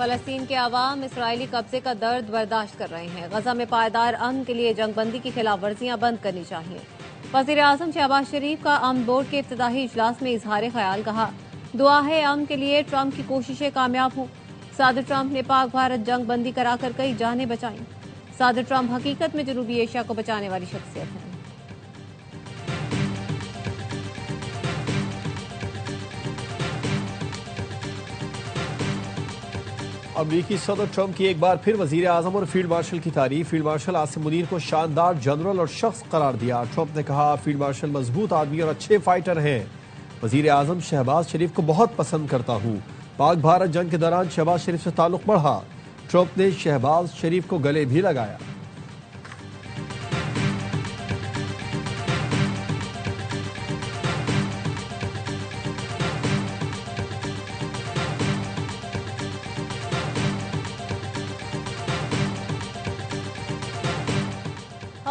फलस्तीन के अवाम इसराइली कब्जे का दर्द बर्दाश्त कर रहे हैं। गजा में पायदार अमन के लिए जंगबंदी की खिलाफ वर्जियां बंद करनी चाहिए। वजीर आजम शहबाज शरीफ का अमन बोर्ड के इफ्तिताही इजलास में इजहार ख्याल, कहा दुआ है अमन के लिए ट्रंप की कोशिशें कामयाब हों। सदर ट्रंप ने पाक भारत जंगबंदी कराकर कई जानें बचाई। सदर ट्रंप हकीकत में जनूबी एशिया को बचाने वाली शख्सियत हैं। अमरीकी सदर ट्रंप की एक बार फिर वजीर आजम और फील्ड मार्शल की तारीफ। फील्ड मार्शल आसिम मुनीर को शानदार जनरल और शख्स करार दिया। ट्रंप ने कहा फील्ड मार्शल मजबूत आदमी और अच्छे फाइटर हैं। वजीर आजम शहबाज शरीफ को बहुत पसंद करता हूँ। पाक भारत जंग के दौरान शहबाज शरीफ से ताल्लुक बढ़ा। ट्रंप ने शहबाज शरीफ को गले भी लगाया।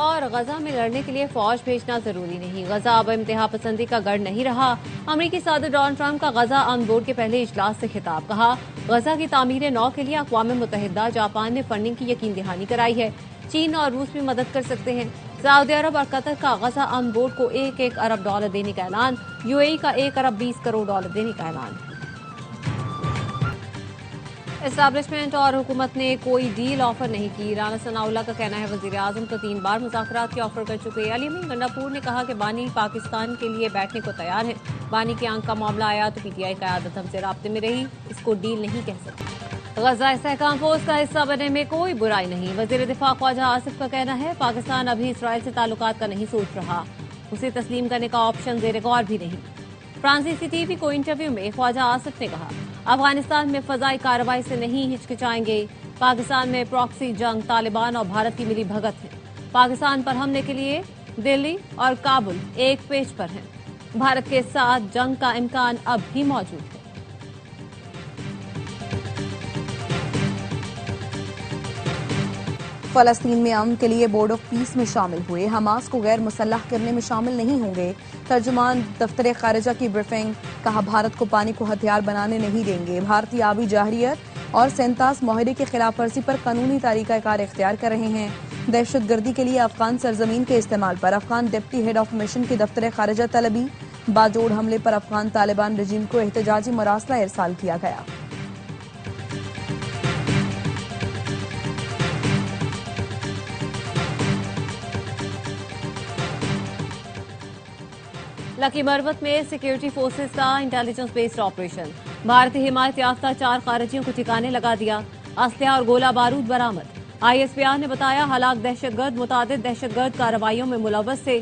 और गजा में लड़ने के लिए फौज भेजना जरूरी नहीं। गजा अब इम्तिहा पसंदी का गढ़ नहीं रहा। अमरीकी सदर डोनाल्ड ट्रंप का गजा अमन बोर्ड के पहले इजलास से खिताब, कहा गजा की तामीर नौ के लिए अक़वाम मुत्तहिदा जापान ने फंडिंग की यकीन दहानी कराई है। चीन और रूस भी मदद कर सकते हैं। सऊदी अरब और कतर का गजा अमन बोर्ड को $1 अरब देने का ऐलान। यूएई का $1 अरब 20 करोड़ देने का ऐलान। एस्टैब्लिशमेंट और हुकूमत ने कोई डील ऑफर नहीं की। राना सनाउल्लाह का कहना है वजीर आजम तो 3 बार मुज़ाकरात के ऑफर कर चुके। अली अमीन गंडापुर ने कहा कि बानी पाकिस्तान के लिए बैठने को तैयार है। बानी की आंख का मामला आया तो पीटीआई क़यादत हमसे राब्ते में रही, इसको डील नहीं कह सकते। गजा इस्तेहकाम फोर्स का हिस्सा बनने में कोई बुराई नहीं। वजीर दिफा ख्वाजा आसिफ का कहना है पाकिस्तान अभी इसराइल से ताल्लुकात का नहीं सोच रहा, उसे तस्लीम करने का ऑप्शन ज़ेर गौर भी नहीं। फ्रांसीसी टीवी को इंटरव्यू में ख्वाजा आसिफ ने कहा अफगानिस्तान में फजाई कार्रवाई से नहीं हिचकिचाएंगे। पाकिस्तान में प्रॉक्सी जंग तालिबान और भारत की मिली भगत है। पाकिस्तान पर हमले के लिए दिल्ली और काबुल एक पेज पर हैं। भारत के साथ जंग का इम्कान अब भी मौजूद है। फलस्तीन में अमन के लिए बोर्ड ऑफ पीस में शामिल हुए। हमास को गैर मुसल्लह करने में शामिल नहीं होंगे। तर्जुमान दफ्तर खारिजा की ब्रीफिंग, कहा भारत को पानी को हथियार बनाने नहीं देंगे। भारतीय आबी जाहरियत और 37 माहिरे की खिलाफ वर्जी पर कानूनी तरीक़ाकार इख्तियार कर रहे हैं। दहशत गर्दी के लिए अफगान सरजमीन के इस्तेमाल पर Afghan deputy head of mission की दफ्तर खारिजा तलबी। बाजोड़ हमले पर अफगान तालिबान रजीम को एहतजाजी मरासला इरसाल किया गया। लकी मरवत में सिक्योरिटी फोर्सेस का इंटेलिजेंस बेस्ड ऑपरेशन। भारतीय हिमायत याफ्ता 4 खारिजियों को ठिकाने लगा दिया। असलहा और गोला बारूद बरामद। ISPR ने बताया हलाक दहशतगर्द मुतादिद दहशतगर्द कार्रवाइयों में मुलव्वस थे।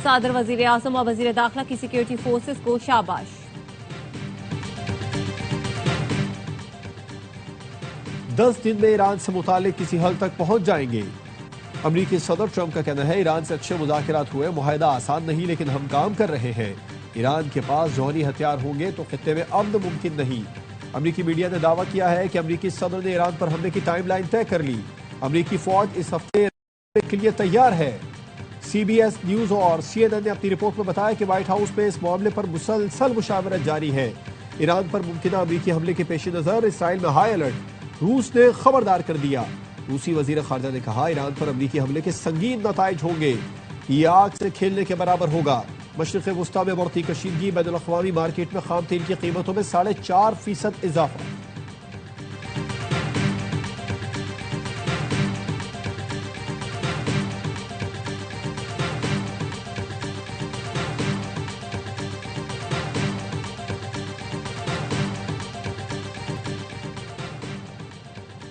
सदर वजीर आजम और वजीर दाखिला की सिक्योरिटी फोर्सेस को शाबाश। 10 दिन में ईरान से मुतालिक किसी हल तक पहुंच जाएंगे। अमरीकी सदर ट्रंप का कहना है ईरान से अच्छे मुज़ाकरात हुए, मुआहिदा आसान नहीं लेकिन हम काम कर रहे हैं। ईरान के पास जौहरी हथियार होंगे तो खित्ते में अमन मुमकिन नहीं। अमरीकी मीडिया ने दावा किया है कि अमरीकी सदर ने ईरान पर हमले की टाइमलाइन तय कर ली। अमरीकी फौज इस हफ्ते के लिए तैयार है। CBS न्यूज और CNN ने अपनी रिपोर्ट में बताया कि व्हाइट हाउस में इस मामले पर मुसलसल मुशावरत जारी है। ईरान पर मुमकिन अमरीकी हमले के पेश नजर इसराइल में हाई अलर्ट। रूस ने खबरदार कर दिया। रूसी वजीर खारजा ने कहा ईरान पर अमरीकी हमले के संगीन नताइज होंगे। ये आग से खेलने के बराबर होगा। मशरिक़ वुस्ता में बढ़ती कशीदगी, बैनुल अक़वामी मार्केट में खाम तेल की कीमतों में 4.5% इजाफा।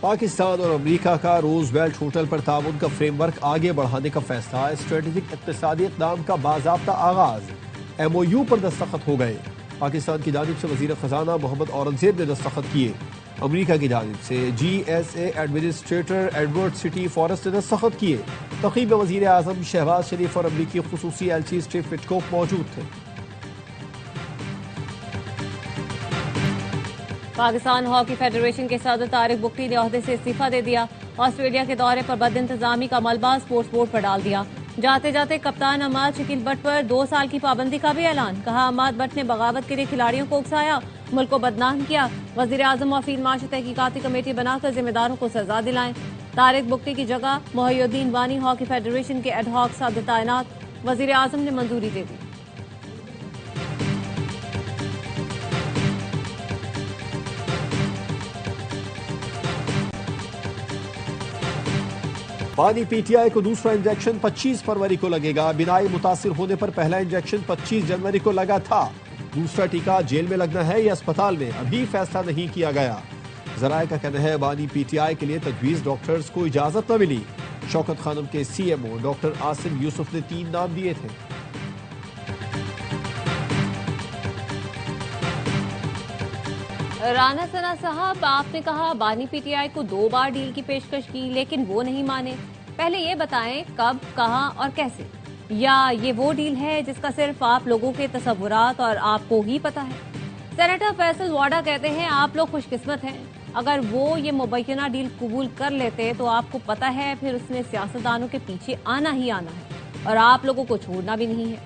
पाकिस्तान और अमेरिका का रोजवेल्ट होटल पर ताउन का फ्रेमवर्क आगे बढ़ाने का फैसला। स्ट्रेटेजिक इक़्तिसादी इक़दाम का बाज़ाब्ता आगाज। MOU पर दस्तखत हो गए। पाकिस्तान की जानिब से वज़ीर ख़जाना मोहम्मद औरंगज़ेब ने दस्तखत किए। अमेरिका की जानिब से GSA administrator Edward city forest ने दस्तखत किए। तक़रीब में वज़ीर आज़म शहबाज शरीफ और अमरीकी ख़ुसूसी एलची स्टीव विटकोफ मौजूद थे। पाकिस्तान हॉकी फेडरेशन के सदर तारिक बुक्टी ने ओहदे से इस्तीफा दे दिया। ऑस्ट्रेलिया के दौरे पर बद इंतजामी का मलबा स्पोर्ट्स बोर्ड पर डाल दिया। जाते जाते कप्तान अमाद शकील बट पर 2 साल की पाबंदी का भी ऐलान। कहा अमाद बट ने बगावत के लिए खिलाड़ियों को उकसाया मुल्क को बदनाम किया। वजीर आजम और फील्ड मार्शल तहकीकाती कमेटी बनाकर जिम्मेदारों को सजा दिलाएं। तारिक बुक्ती की जगह मोहिउद्दीन वानी हॉकी फेडरेशन के एडहॉक सदर तैनात। वजीर आजम ने मंजूरी दे दी। बानी पीटीआई को दूसरा इंजेक्शन 25 फरवरी को लगेगा। बिनाई मुतासिर होने पर पहला इंजेक्शन 25 जनवरी को लगा था। दूसरा टीका जेल में लगना है या अस्पताल में, अभी फैसला नहीं किया गया। जराये का कहना है बानी पीटीआई के लिए तजवीज डॉक्टर्स को इजाजत न मिली। शौकत खानम के सीएमओ डॉक्टर आसिम यूसुफ ने 3 नाम दिए थे। राना सना साहब, आपने कहा बानी पीटीआई को 2 बार डील की पेशकश की लेकिन वो नहीं माने। पहले ये बताएं कब, कहां और कैसे, या ये वो डील है जिसका सिर्फ आप लोगों के तसव्वुरात और आपको ही पता है? सेनेटर फैसल वाडा कहते हैं आप लोग खुशकिस्मत हैं, अगर वो ये मुबैना डील कबूल कर लेते तो आपको पता है फिर उसने सियासतदानों के पीछे आना ही आना है और आप लोगों को छोड़ना भी नहीं है।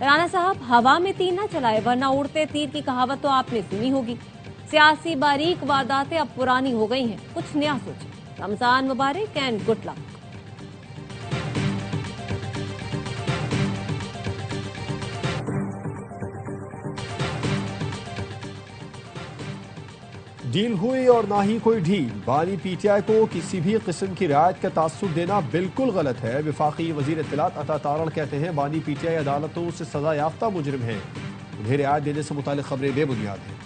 राना साहब, हवा में तीर ना चलाए वरना उड़ते तीर की कहावत तो आपने सुनी होगी। सियासी बारीक वारदातें अब पुरानी हो गई हैं, कुछ नया सोचें। रमजान मुबारक एंड गुड लक। डील हुई और ना ही कोई ढील। बानी पीटीआई को किसी भी किस्म की रियायत का तासुब देना बिल्कुल गलत है। विफाकी वजीर इत्तलात अता तारड़ कहते हैं बानी पीटीआई अदालतों से सजा याफ्ता मुजरिम है, उन्हें रियायत देने से मुतालिक खबरें बेबुनियाद हैं।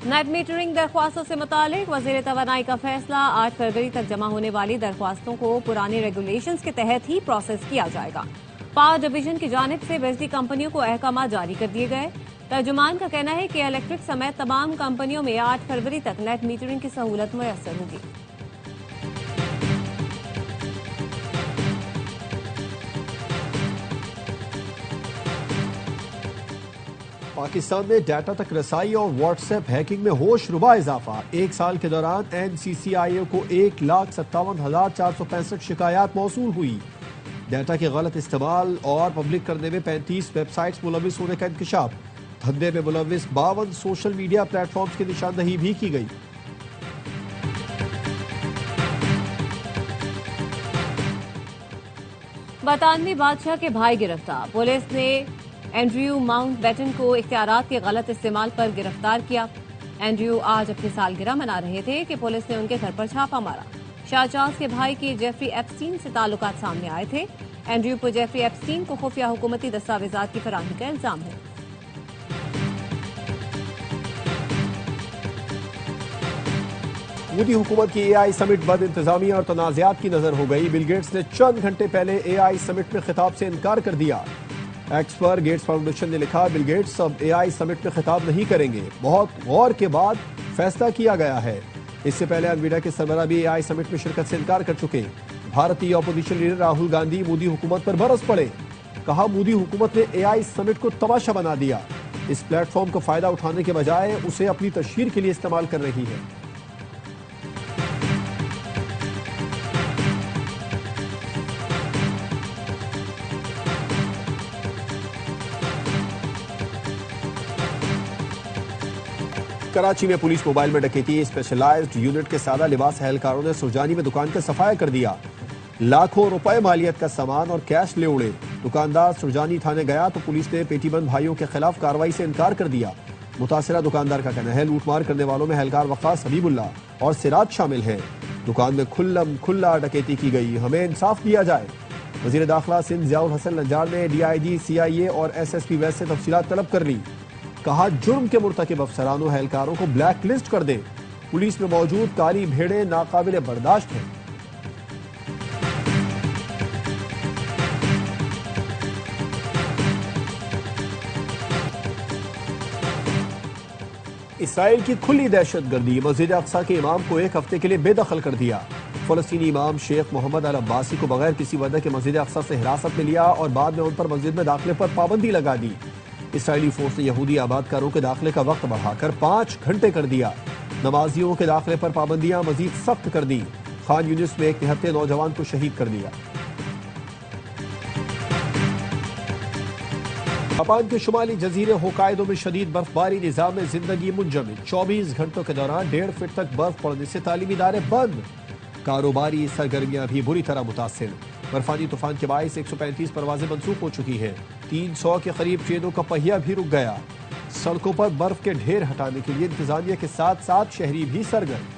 नेट मीटरिंग दरख्वास्तों से मुतालिक वजीर तवानाई का फैसला। 8 फरवरी तक जमा होने वाली दरख्वास्तों को पुराने रेगुलेशंस के तहत ही प्रोसेस किया जाएगा। पावर डिवीजन की जानिब से बिजली कंपनियों को अहकाम जारी कर दिए गए। तर्जुमान का कहना है कि इलेक्ट्रिक समेत तमाम कंपनियों में 8 फरवरी तक नेट मीटरिंग की सहूलत मुयस्सर होगी। पाकिस्तान में डाटा तक रसाई और व्हाट्सएप हैकिंग में होशरुबा इजाफा। 1 साल के दौरान NCCIO को 1,57,465 शिकायत मौसूल हुई। डाटा के गलत इस्तेमाल और पब्लिक करने में 35 वेबसाइट्स मुलविस होने का इंकशाफ। धंधे में मुलविस 52 सोशल मीडिया प्लेटफॉर्म्स की निशानदही भी की गई। बरतानवी बादशाह के भाई गिरफ्तार। पुलिस ने एंड्रयू माउंटबेटन को इख्तियारात के गलत इस्तेमाल पर गिरफ्तार किया। एंड्रयू आज अपनी सालगिरह मना रहे थे कि पुलिस ने उनके घर पर छापा मारा। शाह चार्ल्स के भाई के जेफरी एप्स्टीन से ताल्लुकात सामने आए थे। एंड्रयू पर जेफरी एप्स्टीन को खुफिया हुकूमती दस्तावेजात की फराहमी का इल्जाम है। मोदी हुकूमत की AI समिट बद इंतजामिया और तनाज़ात की नजर हो गई। बिल गेट्स ने चंद घंटे पहले AI समिट में खिताब से इनकार कर दिया। एक्स पर गेट्स फाउंडेशन ने लिखा बिल गेट्स अब AI समिट में खिताब नहीं करेंगे, बहुत गौर के बाद फैसला किया गया है। इससे पहले अनवीडा के सरबराह भी AI समिट में शिरकत से इनकार कर चुके। भारतीय अपोजिशन लीडर राहुल गांधी मोदी हुकूमत पर बरस पड़े। कहा मोदी हुकूमत ने AI समिट को तमाशा बना दिया, इस प्लेटफॉर्म का फायदा उठाने के बजाय उसे अपनी तशहीर के लिए इस्तेमाल कर रही है। कराची में पुलिस मोबाइल में डकैती। स्पेशलाइज्ड यूनिट के सादा लिबास एहलकारों ने सुरजानी में दुकान का सफाया कर दिया। लाखों रुपए मालियत का सामान और कैश ले उड़े। दुकानदार सुरजानी थाने गया तो पुलिस ने पेटीबंद भाइयों के खिलाफ कार्रवाई से इनकार कर दिया। मुतासिरा दुकानदार का कहना है लूटमार करने वालों में एहलकार वक्कास हबीबुल्ला और सिराज शामिल हैं। दुकान में खुल्ला डकैती की गई, हमें इंसाफ दिया जाए। वजीर दाखिला सिंध ज़ियाउल हसन नज्जार ने DIG, CIA और SSP वैसे से तफसीलात तलब कर ली। कहा जुर्म के मुर्तकिब अफसरानों एहलकारों को ब्लैक लिस्ट कर दें। पुलिस में मौजूद काली भेड़ें नाकाबिले बर्दाश्त हैं। इसराइल की खुली दहशतगर्दी। मस्जिद अक्सा के इमाम को 1 हफ्ते के लिए बेदखल कर दिया। फलस्तीनी इमाम शेख मोहम्मद अल अब्बासी को बगैर किसी वजह के मस्जिद अक्सा से हिरासत में लिया और बाद में उन पर मस्जिद में दाखिले पर पाबंदी लगा दी। इसराइली फोर्स ने यहूदी आबादकारों के दाखिले का वक्त बढ़ाकर 5 घंटे कर दिया। नमाजियों के दाखिले पर पाबंदियां मजीद सख्त कर दी। खान यूनिस में एक निहत्थे नौजवान को शहीद कर दिया। जापान के शुमाली जजीरे होकाइडो में शदीद बर्फबारी, निजाम जिंदगी मुंजमद। 24 घंटों के दौरान 1.5 फीट तक बर्फ पड़ने से तालीमी इदारे बंद। कारोबारी सरगर्मियां भी बुरी तरह मुतासिर। बर्फानी तूफान के बायस 135 परवाजें मंसूख हो चुकी हैं। 300 के करीब ट्रेनों का पहिया भी रुक गया। सड़कों पर बर्फ के ढेर हटाने के लिए इंतजामिया के साथ साथ शहरी भी सरगर्म।